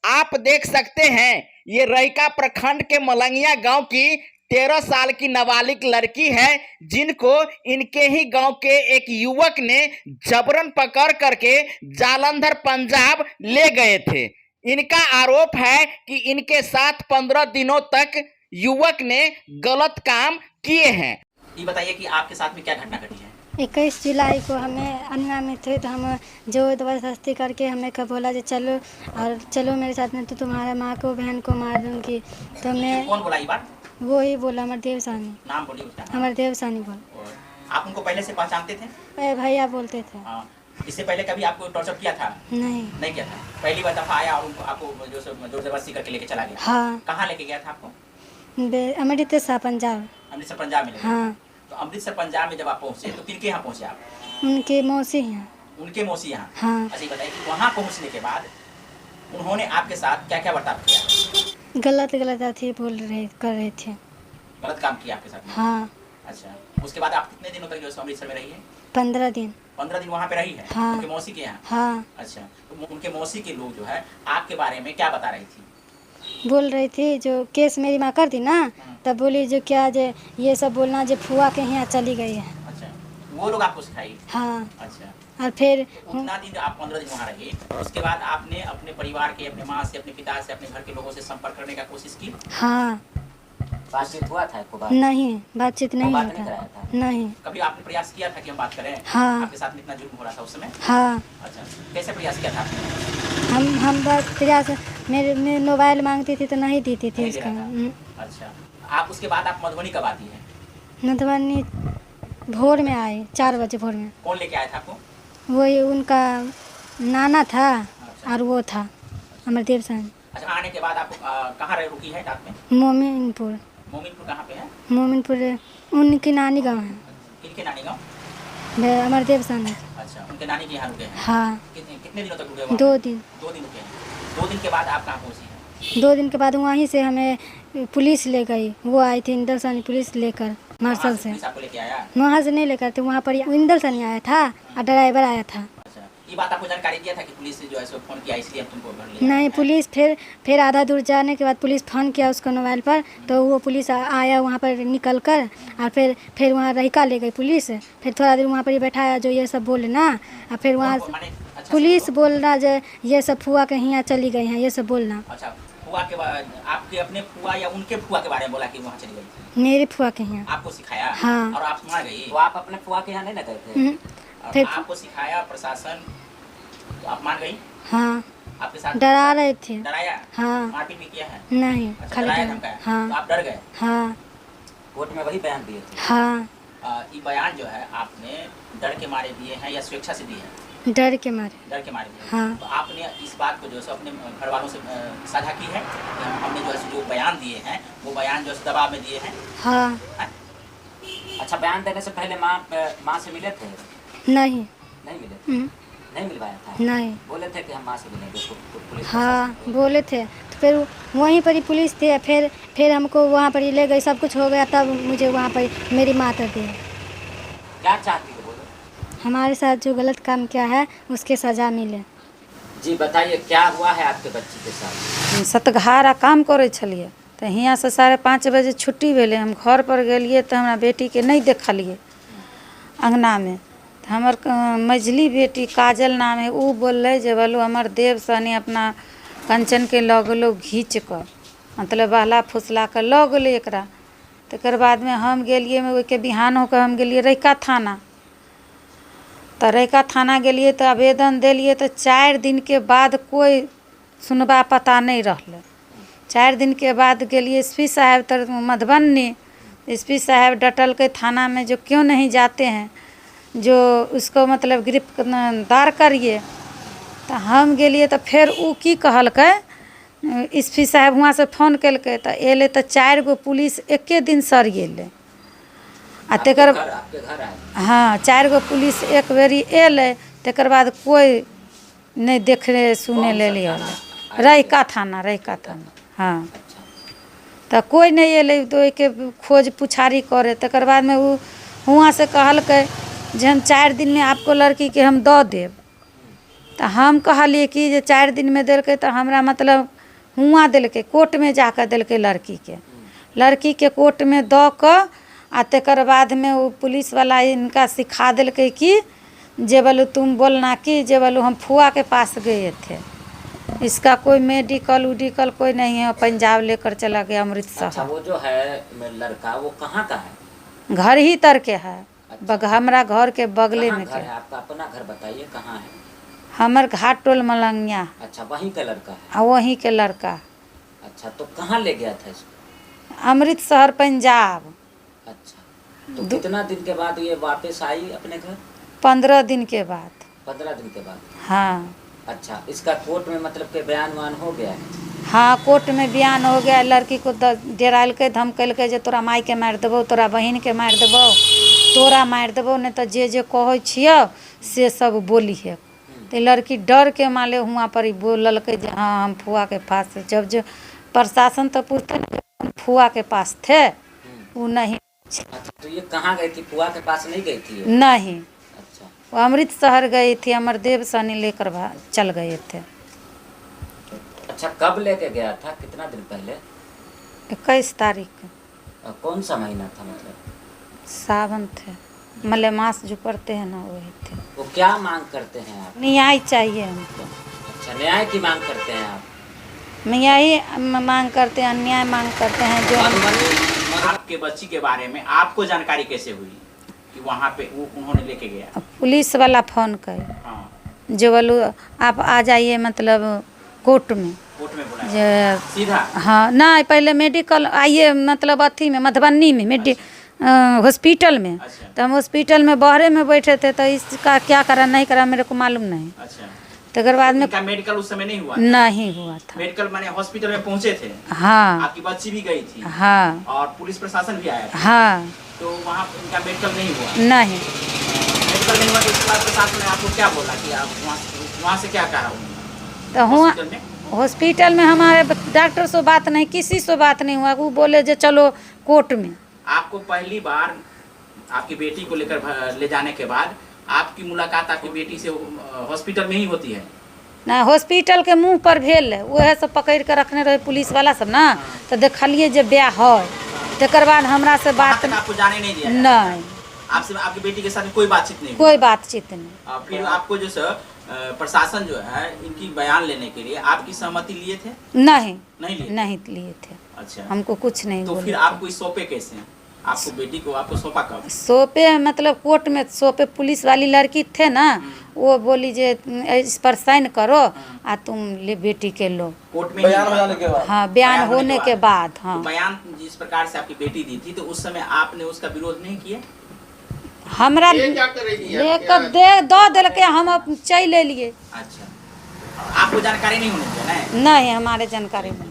आप देख सकते हैं ये रैका प्रखंड के मलंगिया गांव की 13 साल की नाबालिग लड़की है, जिनको इनके ही गांव के एक युवक ने जबरन पकड़ करके जालंधर पंजाब ले गए थे। इनका आरोप है कि इनके साथ 15 दिनों तक युवक ने गलत काम किए हैं। ये बताइए कि आपके साथ में क्या घटना घटी है? 21 जुलाई को हमें अन्ना में थे, तो हम जो ज़बरदस्ती करके हमें कब बोला जो चलो और चलो मेरे साथ में, तो तुम्हारा माँ को बहन को मार दूंगी। तो मैं कौन बोला ये बात? वो ही बोला, अमरदेव सानी। नाम बोलिए उसका। अमरदेव सानी बोल। आप उनको पहले से पहचानते थे? भैया बोलते थे। हाँ। इससे पहले कभी आपको टॉर्चर किया था? नहीं किया था। पहली बार दफा आया और उनको आपको जो जबरदस्ती करके लेके चला गया? हाँ। कहाँ लेके गया था आपको? अमृतसर पंजाब। अमृतसर पंजाब में? हाँ। तो अमृतसर पंजाब में जब आप पहुँचे तो किनके यहाँ पहुँचे आप? उनके मौसी यहाँ। उनके मौसी यहाँ? हाँ। अच्छा, बताइए कि वहाँ पहुँचने के बाद उन्होंने आपके साथ क्या क्या बर्ताव किया? गलत अथी कर रहे थे। गलत काम किया आपके साथ? हाँ। अच्छा, उसके बाद आप कितने दिनों तक जो अमृतसर में रही है? 15 दिन। 15 दिन वहाँ पे रही है? हाँ। उनके मौसी के यहाँ? हाँ। अच्छा, तो उनके मौसी के लोग जो है आपके बारे में क्या बता रही थी? बोल रही थी जो केस मेरी माँ कर दी ना, तब बोली जो क्या जो ये सब बोलना जो फुआ के यहाँ चली गई है। अच्छा, वो लोग आपको सिखाई? हाँ। अच्छा, और फिर उतना दिन आप 15 दिन वहाँ रहे, उसके बाद आपने अपने परिवार के, अपने माँ से, अपने पिता से, अपने घर के लोगों से संपर्क करने का कोशिश की? हाँ। बातचीत हुआ था? नहीं, बातचीत नहीं हुआ था। नहीं। कभी आपने प्रयास किया था कि हम बात करें? हाँ। आपके साथ में इतना जुल्म हो रहा था उस समय? हाँ। अच्छा, कैसे प्रयास किया था आपने? हम बस प्रयास मेरे मोबाइल मांगती थी तो नहीं देती थी उसका। अच्छा, आप उसके बाद आप मधुबनी कब आती है? मधुबनी भोर में आए, 4 बजे भोर में। कौन लेके आया था आपको? वही उनका नाना था। अच्छा। और वो था अमरदेव साहब। अच्छा, आने के बाद आप कहाँ रुकी है रात में? मोमिनपुर। मोमिनपुर कहाँ पे है? मोमिनपुर उनकी नानी गाँव है। किनके नानी गाँव? अमरदेव सानी। अच्छा, उनके नानी के यहाँ रुके हैं? हाँ। कितने दिनों तक रुके? 2 दिन। 2 दिन रुके हैं। 2 दिन के बाद आप कहाँ पहुँची हैं? 2 दिन के बाद वहीं से हमें पुलिस ले गई। वो आई थी इंदल सानी पुलिस लेकर मार्शल से। पुलिस आपको लेके आया? वहाँ से नहीं लेकर थे, वहाँ पर इंदल सानी आया था और ड्राइवर आया था। अच्छा, ये बात आपको जानकारी दिया था कि पुलिस जो है सो फोन किया इसलिए हम तुमको घर ले आए? नहीं, पुलिस फिर आधा दूर जाने के बाद पुलिस फ़ोन किया उसको मोबाइल पर, तो वो पुलिस आया वहाँ पर निकल कर, और फिर वहाँ रहिका ले गई पुलिस। फिर थोड़ा देर वहाँ पर ही बैठाया जो ये सब बोले ना, और फिर वहाँ पुलिस बोलना जो ये सब फुआ के यहाँ चली गई हैं, ये सब बोलना। अच्छा, फुआ के आपके अपने फुआ या उनके फुआ के बारे में बोला कि वहाँ चली गई? मेरे फुआ के यहाँ। आपको सिखाया? हाँ। और आप वहाँ गई? तो आप अपने फुआ के यहाँ नहीं ना गए थे? फिर आपको सिखाया प्रशासन, तो आप मान गई? हाँ। आपके साथ डरा रहे थे। डराया? हाँ। मारपीट भी किया है? नहीं, अच्छा, खाली डराया डरा। धमकाया? हाँ। तो आप डर गए? हाँ। कोर्ट में वही बयान दिए थे? हाँ। ये बयान जो है आपने डर के मारे दिए हैं या स्वेच्छा से दिए हैं? डर के मारे। डर के मारे दिए। हाँ। तो आपने इस बात को जो है अपने घर वालों से साझा की है कि हमने जो है जो बयान दिए हैं वो बयान जो है दबाव में दिए हैं? हाँ। अच्छा, बयान देने से पहले माँ से मिले थे? नहीं मिले थे? नहीं मिलवाया था? नहीं। बोले थे कि हम माँ से मिलेंगे पुलिस? हाँ, बोले थे। तो फिर वहीं पर ही पुलिस थे, फिर हमको वहाँ पर ही ले गई, सब कुछ हो गया, तब मुझे वहाँ पर मेरी माँ तर दी। क्या चाहती हो बोलो? हमारे साथ जो गलत काम किया है उसके सज़ा मिले। जी बताइए, क्या हुआ है आपके बच्ची के साथ? सतघारा काम करे छलिए तो हियाँ से 5:30 बजे छुट्टी भेले। हम घर पर गेलिए तो हमारा बेटी के नहीं देखलिए अंगना में। तो हमर मझली बेटी काजल नाम है, वो बोल जे बोलो हमर देव सनी अपना कंचन के लऽ गेलो घींच कर, मतलब बहला फुसला कर लऽ गेलै एकरा। तकर बाद में हम गेलिए में ओके बिहान होकर हम गेलिए रैका थाना। तो रैका थाना गेलिए तो आवेदन दिलिए तो 4 दिन के बाद कोई सुनबा पता नहीं रहले। 4 दिन के बाद गेलिए एसपी साहब तर मधुबनी। एसपी साहब डटल के थाना में जो क्यों नहीं जाते हैं, जो उसको मतलब गिरफ्तार करिए। तो हम गेलिए तो फिर वो की कहलकै, एसपी साहब वहाँ से फोन कलकै तो एले तो 4 गो पुलिस एके दिन सर गेले। आ तकर हाँ 4 गो पुलिस एक बेरी एले, तकर बाद कोई नहीं देखे सुने ले लिया। रैका थाना हाँ। तो कोई नहीं एले तो के खोज पुछारी करे। तकर बाद में वो वहाँ से कहलकै जे हम 4 दिन में आपको लड़की के हम दऽ देब। तो हम कहलिए कि जे 4 दिन में देलकै तो हमरा मतलब हुआ दिलके कोर्ट में जाकर दिलके लड़की के कोर्ट में दऽ कऽ आ तकर बाद में वो पुलिस वाला इनका सिखा दिलके कि जे बोलो तुम बोलना कि जे बोलो हम फुआ के पास गए थे, इसका कोई मेडिकल उडिकल कोई नहीं है, पंजाब लेकर चला गया अमृतसर। अच्छा, वो जो है लड़का वो कहाँ का है? घर ही तर के है। हमारा घर के बगले में घर है आपका? अपना घर बताइए कहाँ है? हमार घाट टोल मलंगिया। अच्छा, वहीं का लड़का है? वहीं के लड़का। अच्छा, तो कहाँ ले गया था इसको? अमृतसर पंजाब। अच्छा, तो कितना दिन के बाद ये वापस आई अपने घर? 15 दिन के बाद। 15 दिन के बाद? हाँ। अच्छा, इसका कोर्ट में मतलब के बयान वान हो गया है? हाँ, कोर्ट में बयान हो गया। लड़की को डराल के धमकल के जे तोरा माई के मार देबो, तोरा बहन के मार देबो, तोरा मार देबो, नहीं तो जे जे कहै छियो से सब बोली है। तो लड़की डर के माले हुआ पर ही बोलल के हाँ हम फुआ के पास। जब प्रशासन तो पूछते न फुआ के पास थे, वो नहीं। अच्छा, तो ये कहाँ गई थी? फुआ के पास नहीं गई थी ये? नहीं, अच्छा, वो अमृतसर गई थी, अमरदेव सनी लेकर चल गए थे। अच्छा, कब लेके गया था? कितना दिन पहले? 21 तारीख। कौन सा महीना था मतलब? सावन थे, मलेमास जो पड़ते हैं ना वही थे। वो क्या मांग करते हैं आप? न्याय चाहिए हमको। अच्छा, न्याय की मांग करते हैं आप? न्याय मांग करते हैं, अन्याय मांग करते हैं। जो आपके बच्ची के बारे में आपको जानकारी कैसे हुई कि वहाँ पे वो उन्होंने लेके गया? पुलिस वाला फोन कर हाँ, जो बोलो आप आ जाइए मतलब कोर्ट में बुलाया सीधा? हाँ, नहीं पहले मेडिकल आइए मतलब अथी में मधुबनी में हॉस्पिटल में। अच्छा। तो हम हॉस्पिटल में बहरे में बैठे थे, तो इसका क्या करा नहीं करा मेरे को मालूम नहीं। अच्छा, तकर बाद में इनका मेडिकल उस समय नहीं हुआ? नहीं हुआ था। मेडिकल माने हॉस्पिटल में पहुंचे थे? हाँ। आपकी बच्ची भी गई थी? हाँ। और पुलिस प्रशासन भी आया था? हाँ। तो वहाँ इनका मेडिकल नहीं हुआ? नहीं, मेडिकल नहीं हुआ। तो इसके बाद प्रशासन ने आपको क्या बोला कि आप वहाँ से क्या कहा उन्होंने? तो हुआ हॉस्पिटल में? हॉस्पिटल में हमारे डॉक्टर से बात नहीं, किसी से बात नहीं हुआ। वो बोले जो चलो कोर्ट में। आपको पहली बार आपकी बेटी को लेकर ले जाने के बाद आपकी मुलाकात आपकी बेटी से हॉस्पिटल में ही होती है? ना, हॉस्पिटल के मुंह पर भेल वह सब पकड़ के रखने रहे पुलिस वाला सब ना। तो देखलिए जे ब्याह है, तकर बाद हमरा से बात आपको जाने नहीं दिया? नहीं, आपसे आपकी बेटी के साथ कोई बातचीत नहीं? कोई बातचीत नहीं। फिर आपको जो सर प्रशासन जो है इनकी बयान लेने के लिए आपकी सहमति लिए थे? नहीं, नहीं लिए थे। अच्छा, हमको कुछ नहीं तो बोले फिर थे। आपको इस सौंपे कैसे? आपको बेटी को आपको सौंपा कब? सौंपे मतलब कोर्ट में सौंपे। पुलिस वाली लड़की थे ना, वो बोली जे इस पर साइन करो आ तुम ले बेटी के लो। कोर्ट में बयान हो जाने के बाद? हाँ, बयान होने के बाद। हाँ, तो बयान जिस प्रकार से आपकी बेटी दी थी तो उस समय आपने उसका विरोध नहीं किया? हमरा लेकर दो दिल के हम चल लिए। अच्छा, आपको जानकारी नहीं होनी चाहिए? नहीं, हमारे जानकारी में